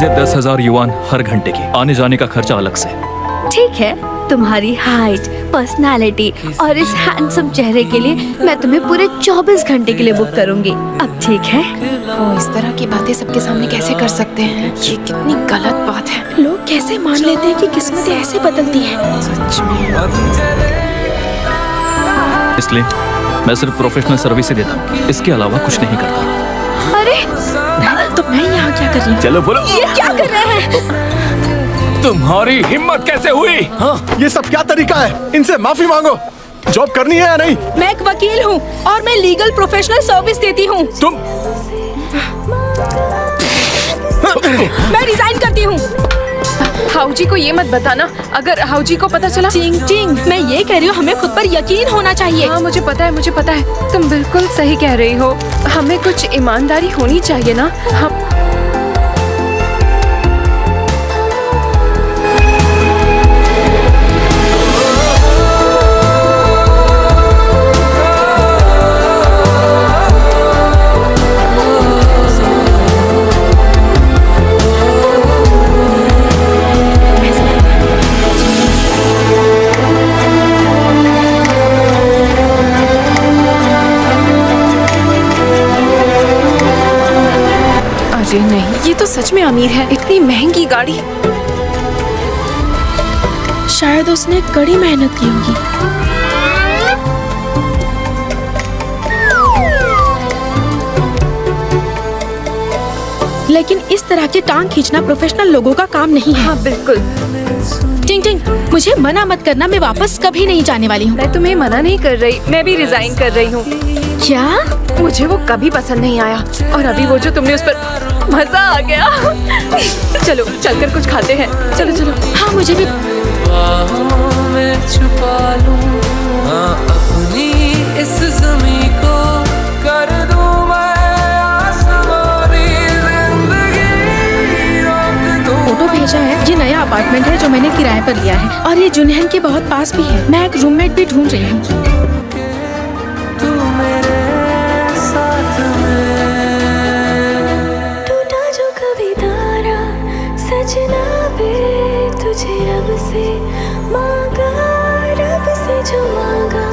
Fees है 10,000 yuan हर घंटे की, आने जाने का खर्चा अलग से। ठीक है, तुम्हारी हाइट, पर्सनालिटी और इस हैंडसम चेहरे के लिए मैं तुम्हें पूरे 24 घंटे के लिए बुक करूंगी। अब ठीक है? वो इस तरह की बातें सबके सामने कैसे कर सकते हैं? ये कितनी गलत बात है। लोग कैसे मान लेते हैं कि किस्मतें ऐसे बदलती हैं? सच में। इसलिए मैं सिर्फ प्रोफेशनल सर्विस ही देता हूँ, इसके अलावा कुछ नहीं करता। अरे तो मैं यहाँ क्या कर रही हूँ? चलो बोलो, ये क्या कर रहे हैं? तुम्हारी हिम्मत कैसे हुई? हाँ, ये सब क्या तरीका है? इनसे माफी मांगो। जॉब करनी है या नहीं? मैं एक वकील हूँ और मैं लीगल प्रोफेशनल सर्विस देती हूँ। तुम मैं रिजाइन करती हूँ। हाउजी को ये मत बताना, अगर हाउजी को पता चला। चिंग चिंग, मैं ये कह रही हूँ, हमें खुद पर यकीन होना चाहिए। हाँ मुझे पता है, मुझे पता है, तुम बिल्कुल सही कह रही हो। हमें कुछ ईमानदारी होनी चाहिए ना। हम नहीं, ये तो सच में अमीर है। इतनी महंगी गाड़ी, शायद उसने कड़ी मेहनत की होगी। लेकिन इस तरह की टांग खींचना प्रोफेशनल लोगों का काम नहीं है। हाँ बिल्कुल। टिंग टिंग, मुझे मना मत करना, मैं वापस कभी नहीं जाने वाली हूँ। मैं तुम्हें मना नहीं कर रही, मैं भी रिजाइन कर रही हूँ। क्या? मुझे वो कभी पसंद नहीं आया, और अभी वो जो तुमने उस पर, मजा आ गया। चलो चलकर कुछ खाते हैं। चलो चलो। हाँ मुझे भी। छुपा लूं अपनी इस ज़मीं को, कर दूं मैं आसमानी जिंदगी, रोक दूं। फोटो भेजा है, ये नया अपार्टमेंट है जो मैंने किराए पर लिया है और ये जुनैन के बहुत पास भी है। मैं एक रूममेट भी ढूंढ रही हूँ। तुझे रब से मांगा, रब से जो मांगा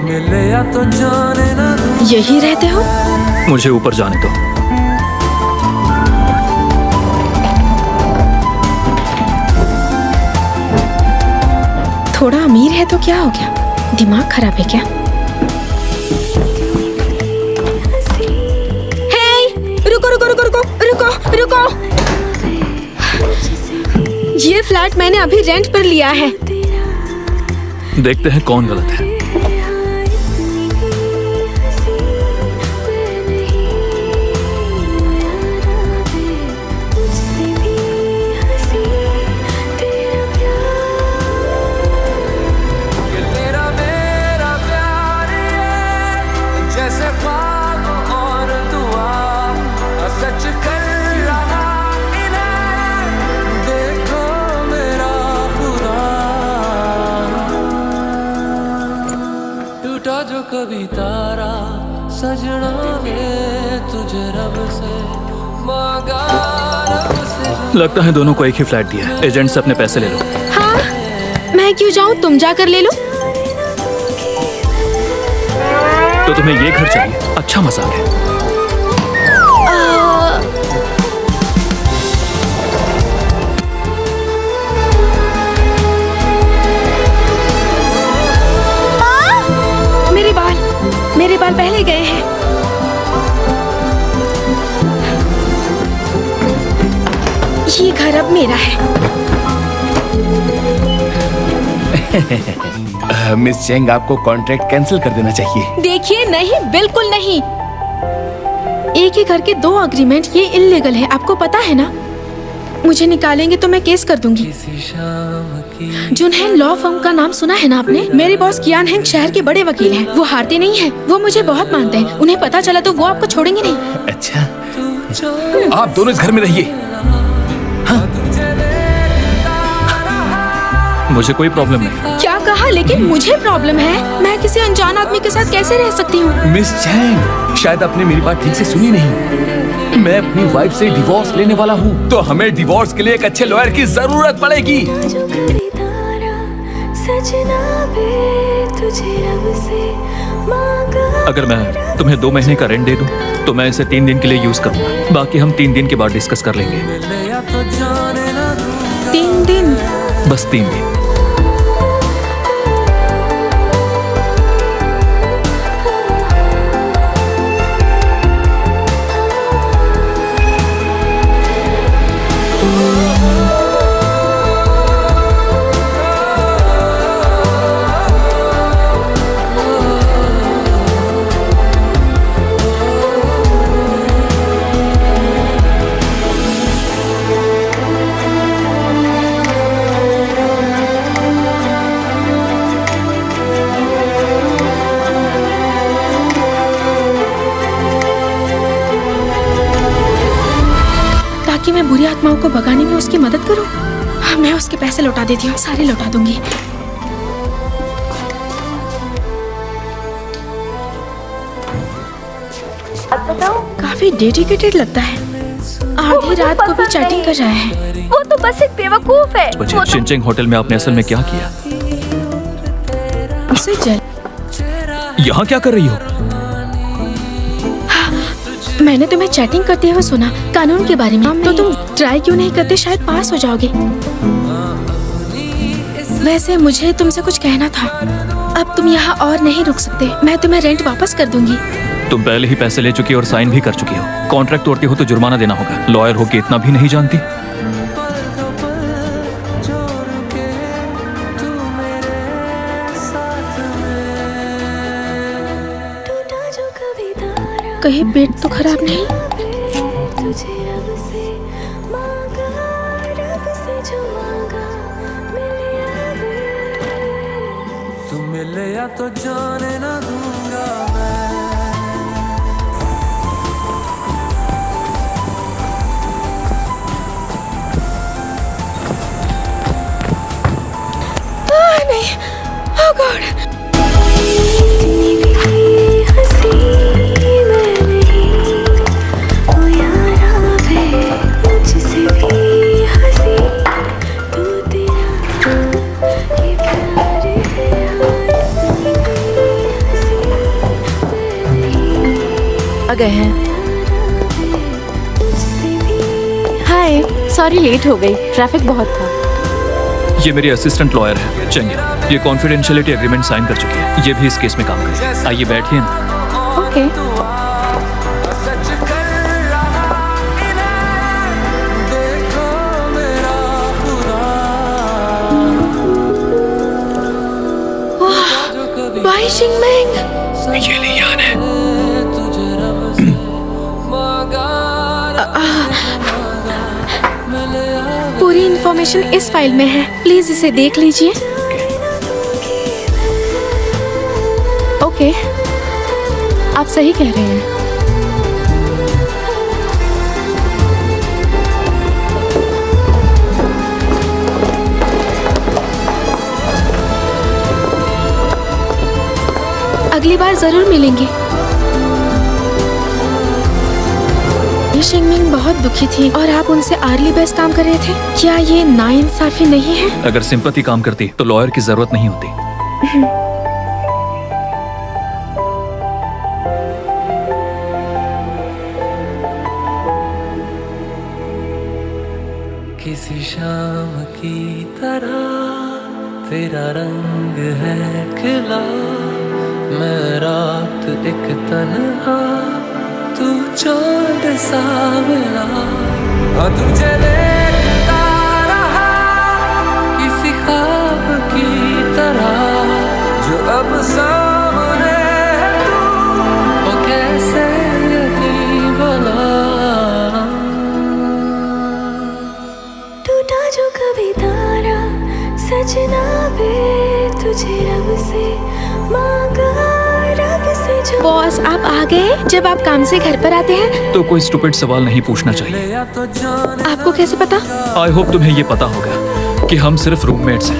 मिले या तो जाने ना दूं। यही रहते हो? मुझे ऊपर जाने दो। थोड़ा अमीर है तो क्या हो गया? दिमाग खराब है क्या? रुको रुको रुको रुको रुको रुको। ये फ्लैट मैंने अभी रेंट पर लिया है। देखते हैं कौन गलत है। जो कभी तारा सजना वे तुझे रब से मांगा, रब से। लगता है दोनों को एक ही फ्लैट दिया है। एजेंट से अपने पैसे ले लो। हाँ, मैं क्यों जाऊँ? तुम जाकर ले लो। तो तुम्हें ये घर चाहिए? अच्छा मजाक है। मेरे बाल पहले गए हैं। ये घर अब मेरा है। मिस चेंग, आपको कॉन्ट्रैक्ट कैंसिल कर देना चाहिए। देखिए, नहीं, बिल्कुल नहीं। एक ही घर के 2 अग्रीमेंट, ये इल्लीगल है, आपको पता है ना? मुझे निकालेंगे तो मैं केस कर दूंगी। जुनैन लॉ फर्म का नाम सुना है ना आपने? मेरे बॉस कियान हैंग शहर के बड़े वकील हैं। वो हारते नहीं हैं। वो मुझे बहुत मानते हैं। उन्हें पता चला तो वो आपको छोड़ेंगे नहीं। अच्छा, आप दोनों इस घर में रहिए। हाँ? मुझे कोई प्रॉब्लम नहीं। क्या कहा? लेकिन मुझे प्रॉब्लम है। मैं किसी अनजान आदमी के साथ कैसे रह सकती हूँ? मिस चैंग, शायद आपने मेरी बात ठीक से सुनी नहीं। मैं अपनी वाइफ से डिवोर्स लेने वाला हूँ, तो हमें डिवोर्स के लिए एक अच्छे लॉयर की जरूरत पड़ेगी। जो कभी तारा सजना वे तुझे रब से मांगा। अगर मैं तुम्हें 2 महीने का रेंट दे दूं, तो मैं इसे 3 दिन के लिए यूज करूंगा। बाकी हम 3 दिन के बाद डिस्कस कर लेंगे। मिले या तो जाने ना दूं। 3 दिन? बस 3 दिन। ताकि मैं बुरी आत्माओं को भगाने में उसकी मदद करूं। मैं उसके पैसे लौटा देती हूँ, सारे लौटा दूंगी। काफी डेडिकेटेड लगता है। आधी रात को भी चैटिंग कर रहा है। वो तो बस एक बेवकूफ है। बच्चे, शिनचेंग होटल में आपने असल में क्या किया? उसे जल। यहाँ क्या कर रही हो? मैंने तुम्हें चैटिंग करते हुए सुना कानून के बारे में, तो तुम ट्राई क्यों नहीं करते? शायद पास हो जाओगे। वैसे मुझे तुमसे कुछ कहना था। अब तुम यहाँ और नहीं रुक सकते। मैं तुम्हें रेंट वापस कर दूंगी। तुम पहले ही पैसे ले चुकी हो और साइन भी कर चुकी हो। कॉन्ट्रैक्ट तोड़ती हो तो जुर्माना देना होगा। लॉयर हो के इतना भी नहीं जानती? कहीं पेट तो खराब नहीं? तुझे रब से मांगा, रब से जो मांगा मिले अब। तू मिले या तो जाने ना दूंगा मैं। नहीं, oh God। इतनी भी हंसी मैं नहीं, ओ यारा वे मुझसे भी हंसी। तू तेरा ये प्यार है, इतनी भी हंसी मैं नहीं। आ गए हैं। मुझसे भी हाय, सॉरी लेट हो गई, ट्रैफिक बहुत था। ये मेरी असिस्टेंट लॉयर है चंगे। ये कॉन्फिडेंशियलिटी एग्रीमेंट साइन कर चुकी है। ये भी इस केस में काम करे। आइए बैठिए ना। ओके। सच कर रहा इन्हें, देखो मेरा बुरा। जो कभी बाई शिंगमिंग। ये लियान है। तुझे रब से मांगा, मिले अब। पूरी इंफॉर्मेशन इस फाइल में है, प्लीज इसे देख लीजिए। ओके, आप सही कह रहे हैं। अगली बार जरूर मिलेंगे। ये शिंगमिंग बहुत दुखी थी और आप उनसे आर्ली बेस्ट काम कर रहे थे। क्या ये नाइंसाफी नहीं है? अगर सिंपैथी काम करती तो लॉयर की जरूरत नहीं होती। किसी शाम की तरह तेरा रंग है खिला, मैं रात एक तन्हा, तू चांद सा मिला। हाँ, तुझे देखता रहा किसी ख्वाब की तरह, जो अब सामने है तू, वो कैसे यकीन भला। टूटा जो कभी तारा सजना वे तुझे रब से मांगा, रब से जो। बॉस, आप आ गए? जब आप काम से घर पर आते हैं तो कोई स्टूपिड सवाल नहीं पूछना चाहिए। या तो जाने आपको कैसे पता? आई होप तुम्हें ये पता होगा कि हम सिर्फ रूममेट्स हैं।